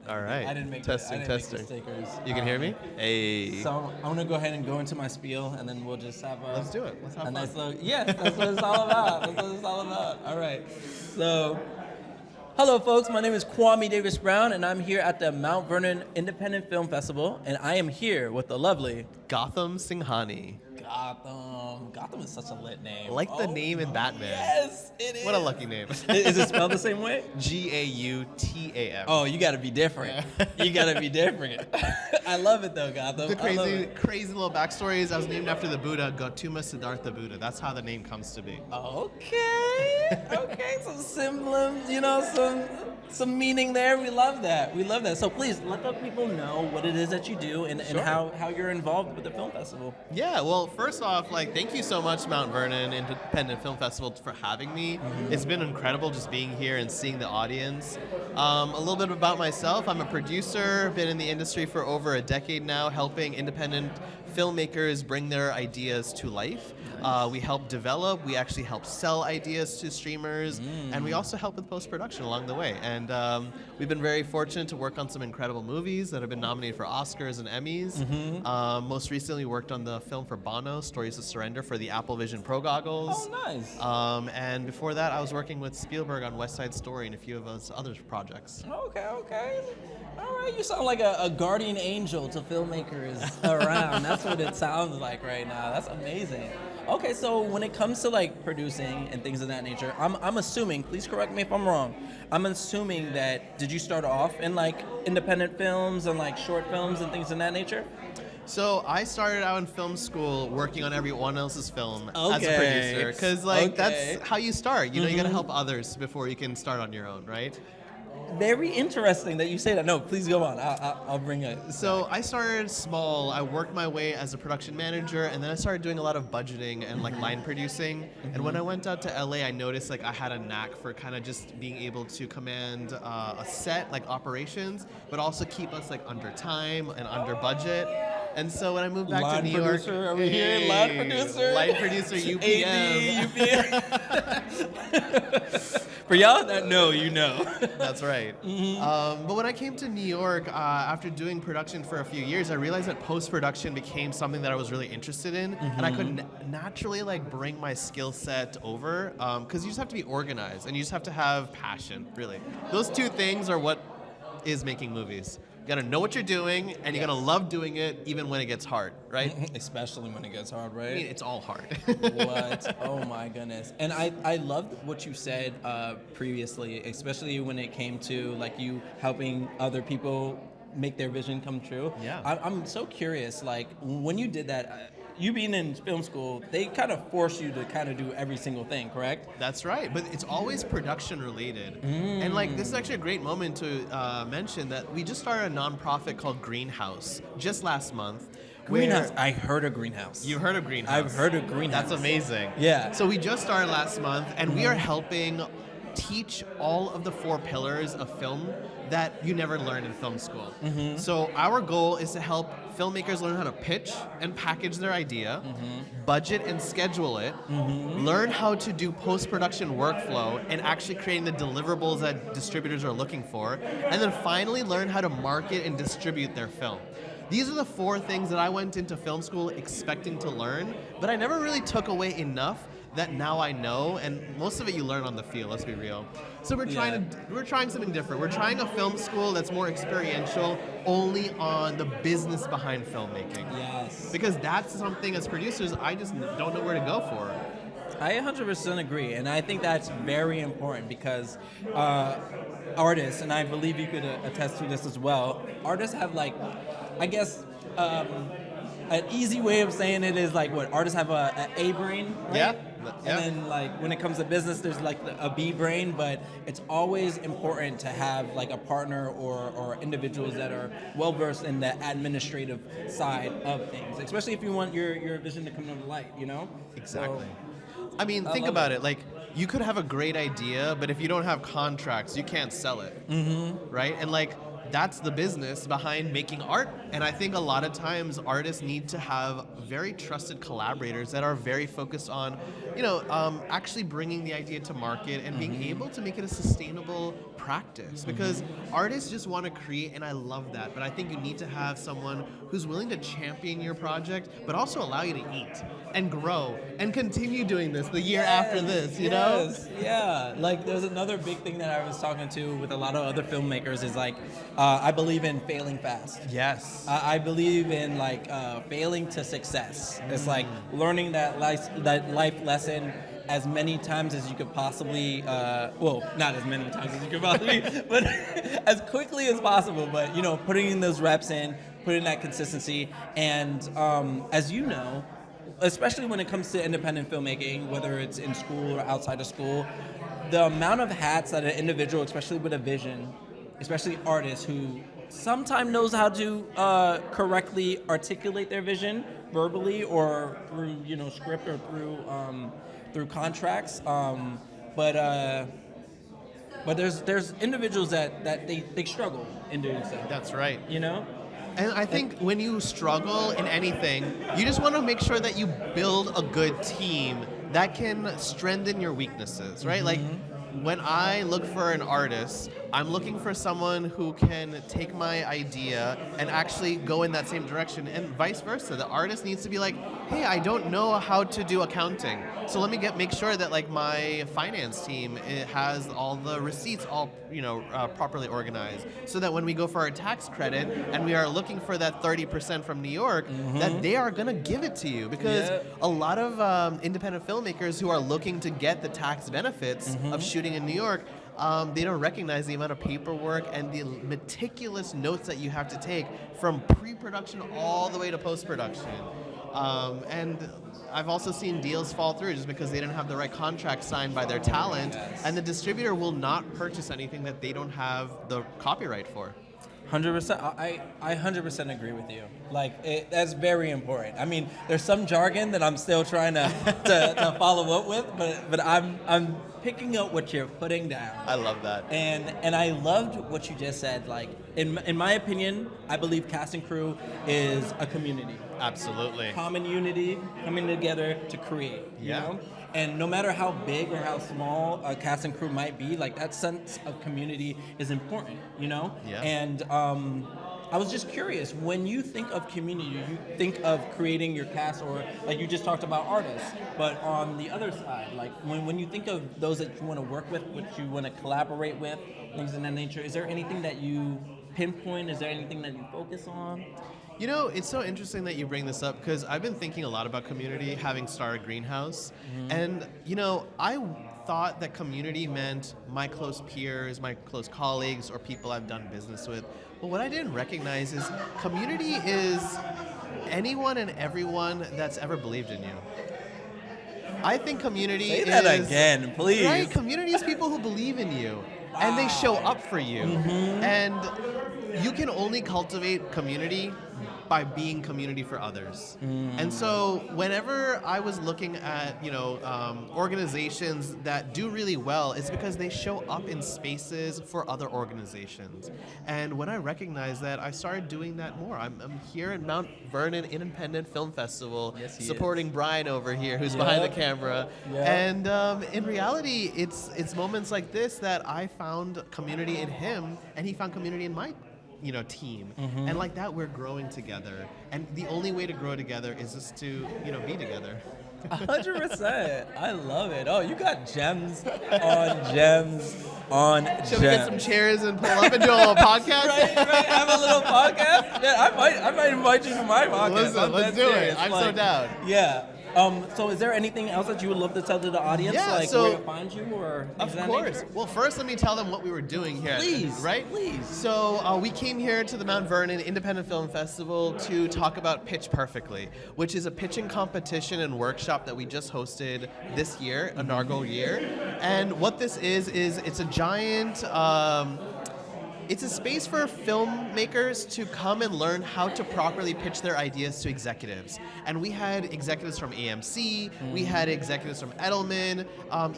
All right. I didn't make Testing, the testing. stickers. You can hear me? Hey. So I'm gonna go ahead and go into my spiel, and then we'll just have a. Let's do it. Let's have a fun. nice little. Yes, that's what it's all about. That's what it's all about. All right. So, hello, folks. My name is Kouamy Davis Brown, and I'm here at the Mount Vernon Independent Film Festival, and I am here with the lovely Gautham Singhani. Gautham. Gautham is such a lit name. Like the name in Batman. Yes, it is. What a lucky name. Is it spelled the same way? Gautam. Oh, you gotta be different. You gotta be different. I love it though, Gautam. The crazy little backstory is I was named after the Buddha, Gautama Siddhartha Buddha. That's how the name comes to be. Okay, some semblance, some meaning there. We love that. So please let the people know what it is that you do and Sure. how you're involved with the film festival. Yeah, well, first off, thank you so much, Mount Vernon Independent Film Festival, for having me. Mm-hmm. It's been incredible just being here and seeing the audience. A little bit about myself. I'm a producer, been in the industry for over a decade now, helping independent filmmakers bring their ideas to life. We help develop, we actually help sell ideas to streamers, and we also help with post-production along the way. And we've been very fortunate to work on some incredible movies that have been nominated for Oscars and Emmys. Most recently worked on the film for Bono, Stories of Surrender, for the Apple Vision Pro goggles. Oh, nice. And before that, I was working with Spielberg on West Side Story and a few of his other projects. Okay. All right, you sound like a guardian angel to filmmakers around. That's what it sounds like right now. That's amazing. Okay, so when it comes to producing and things of that nature, I'm assuming, please correct me if I'm wrong, I'm assuming that, did you start off in independent films and short films and things of that nature? So I started out in film school working on everyone else's film as a Okay. producer, because that's how you start. You gotta help others before you can start on your own, right? Very interesting that you say that. No, please go on. I'll bring it. So I started small. I worked my way as a production manager, and then I started doing a lot of budgeting and line producing. And when I went out to LA, I noticed I had a knack for kind of just being able to command a set, operations, but also keep us under time and under budget. And so when I moved back to New York, Over here, line producer, UPM. For y'all that know, you know. That's right. But when I came to New York, after doing production for a few years, I realized that post-production became something that I was really interested in, and I could naturally bring my skill set over, because you just have to be organized, and you just have to have passion, really. Those two things are what is making movies. You gotta know what you're doing, and you gotta love doing it, even when it gets hard, right? Especially when it gets hard, right? I mean, it's all hard. What? Oh my goodness. And I loved what you said previously, especially when it came to you helping other people make their vision come true. Yeah. I'm so curious, when you did that, you being in film school, they kind of force you to kind of do every single thing, correct? That's right, but it's always production related. And this is actually a great moment to mention that we just started a nonprofit called Greenhouse just last month. Greenhouse. I heard of Greenhouse. You heard of Greenhouse? I've heard of Greenhouse. That's amazing. Yeah. So we just started last month, and we are helping teach all of the 4 pillars of film that you never learned in film school. So our goal is to help filmmakers learn how to pitch and package their idea, budget and schedule it, learn how to do post-production workflow and actually creating the deliverables that distributors are looking for, and then finally learn how to market and distribute their film. These are the 4 things that I went into film school expecting to learn, but I never really took away enough that now I know, and most of it you learn on the field, let's be real. So we're trying something different. We're trying a film school that's more experiential, only on the business behind filmmaking. Yes. Because that's something as producers, I just don't know where to go for. I 100% agree, and I think that's very important because artists, and I believe you could attest to this as well, artists have I guess, an easy way of saying it is what artists have a A brain, right? Yeah. And then when it comes to business, there's a B brain, but it's always important to have a partner or individuals that are well versed in the administrative side of things, especially if you want your vision to come to light, Exactly. So, I mean, think about it. You could have a great idea, but if you don't have contracts, you can't sell it, right? And that's the business behind making art. And I think a lot of times artists need to have very trusted collaborators that are very focused on, actually bringing the idea to market and being able to make it a sustainable practice. Because artists just want to create, and I love that. But I think you need to have someone who's willing to champion your project, but also allow you to eat and grow and continue doing this the year after this, you know? Yeah, like there's another big thing that I was talking to with a lot of other filmmakers is like, I believe in failing fast. Yes. I believe in like failing to success. It's like learning that life lesson as many times as you could possibly, not as many times as you could possibly, but as quickly as possible. But putting in those reps in, putting that consistency, and as you know, especially when it comes to independent filmmaking, whether it's in school or outside of school, the amount of hats that an individual, especially with a vision, especially artists who sometimes knows how to correctly articulate their vision verbally or through script or through contracts, but there's individuals that they struggle in doing so. That's right. And I think when you struggle in anything, you just want to make sure that you build a good team that can strengthen your weaknesses, right? Like when I look for an artist, I'm looking for someone who can take my idea and actually go in that same direction, and vice versa. The artist needs to be like, hey, I don't know how to do accounting, so let me make sure that like my finance team has all the receipts all properly organized, so that when we go for our tax credit and we are looking for that 30% from New York, that they are gonna give it to you, because a lot of independent filmmakers who are looking to get the tax benefits of shooting in New York, they don't recognize the amount of paperwork and the meticulous notes that you have to take from pre-production all the way to post-production. And I've also seen deals fall through just because they didn't have the right contract signed by their talent, and the distributor will not purchase anything that they don't have the copyright for. 100%. I 100% agree with you. Like that's very important. I mean, there's some jargon that I'm still trying to follow up with, but I'm picking up what you're putting down. I love that. And I loved what you just said. Like in my opinion, I believe cast and crew is a community. Absolutely. Common unity, coming together to create. You know? And no matter how big or how small a cast and crew might be, like that sense of community is important, Yeah. And I was just curious, when you think of community, you think of creating your cast, or like you just talked about artists, but on the other side, like when you think of those that you want to work with, which you want to collaborate with, things of that nature, is there anything that you pinpoint? Is there anything that you focus on? It's so interesting that you bring this up, because I've been thinking a lot about community, having started Greenhouse. And, I thought that community meant my close peers, my close colleagues, or people I've done business with. But what I didn't recognize is community is anyone and everyone that's ever believed in you. I think community is... Say that again, please. Right? Community is people who believe in you. Wow. And they show up for you. And you can only cultivate community by being community for others. And so whenever I was looking at organizations that do really well, it's because they show up in spaces for other organizations. And when I recognized that, I started doing that more. I'm here at Mount Vernon Independent Film Festival, supporting Brian over here, who's behind the camera. And in reality, it's moments like this that I found community in him, and he found community in my team. And like that, we're growing together. And the only way to grow together is just to, be together. 100%. I love it. Oh, you got gems on gems on gems. Should we get some chairs and pull up and do a little podcast? right. Have a little podcast? Yeah, I might invite you to my podcast. Listen, let's do it. I'm so down. Yeah. So is there anything else that you would love to tell to the audience? Yeah, like so, where to find you, or of course. Well, first let me tell them what we were doing here. Please, right? Please. So we came here to the Mount Vernon Independent Film Festival to talk about Pitch Perfectly, which is a pitching competition and workshop that we just hosted this year, inaugural year. And what this is it's a giant it's a space for filmmakers to come and learn how to properly pitch their ideas to executives. And we had executives from AMC, we had executives from Edelman,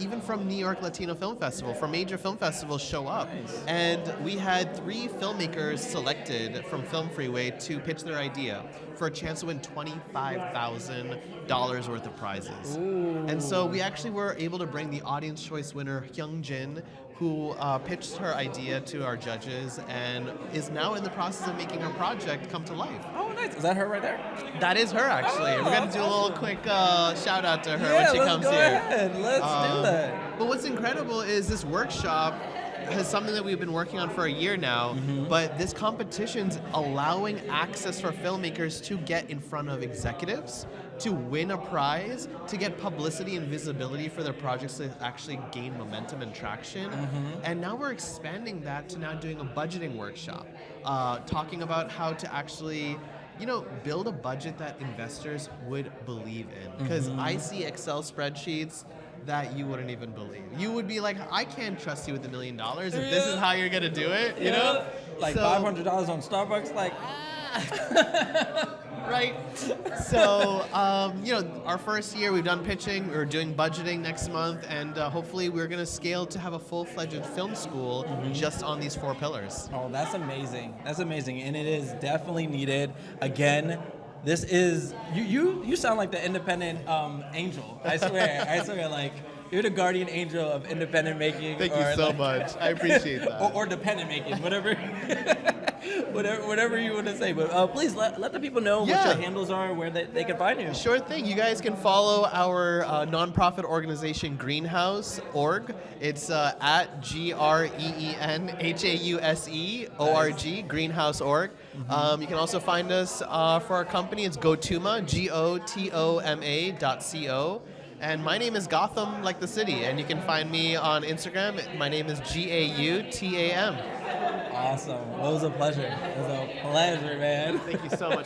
even from New York Latino Film Festival, from major film festivals show up. Nice. And we had 3 filmmakers selected from Film Freeway to pitch their idea for a chance to win $25,000 worth of prizes. Ooh. And so we actually were able to bring the Audience Choice winner, Hyung Jin, who pitched her idea to our judges and is now in the process of making her project come to life. Oh, nice. Is that her right there? That is her, actually. Oh, We're going to do a little awesome. quick shout out to her when she comes let's go here. ahead. Let's do that. But what's incredible is this workshop has something that we've been working on for a year now, but this competition's allowing access for filmmakers to get in front of executives, to win a prize, to get publicity and visibility for their projects to actually gain momentum and traction. And now we're expanding that to now doing a budgeting workshop, talking about how to actually build a budget that investors would believe in. Because I see Excel spreadsheets that you wouldn't even believe. You would be like, I can't trust you with $1 million if this is how you're gonna do it, you know? Like So- $500 on Starbucks, like, right? So, our first year we've done pitching, we're doing budgeting next month, and hopefully we're gonna scale to have a full-fledged film school just on these 4 pillars. oh, that's amazing. That's amazing. And it is definitely needed. Again, this is, you sound like the independent angel. I swear, like, you're the guardian angel of independent making. Thank you so much. I appreciate that. Or dependent making, whatever. Whatever you want to say, but please let the people know what Yeah. your handles are, where they can find you. Sure thing. You guys can follow our nonprofit organization, Greenhouse.org. It's at GREENHAUSE.org, Greenhouse.org. You can also find us for our company. It's Gotoma, GOTOMA.co. And my name is Gautham, like the city, and you can find me on Instagram. My name is GAUTAM. Awesome. It was a pleasure. It was a pleasure, man. Thank you so much.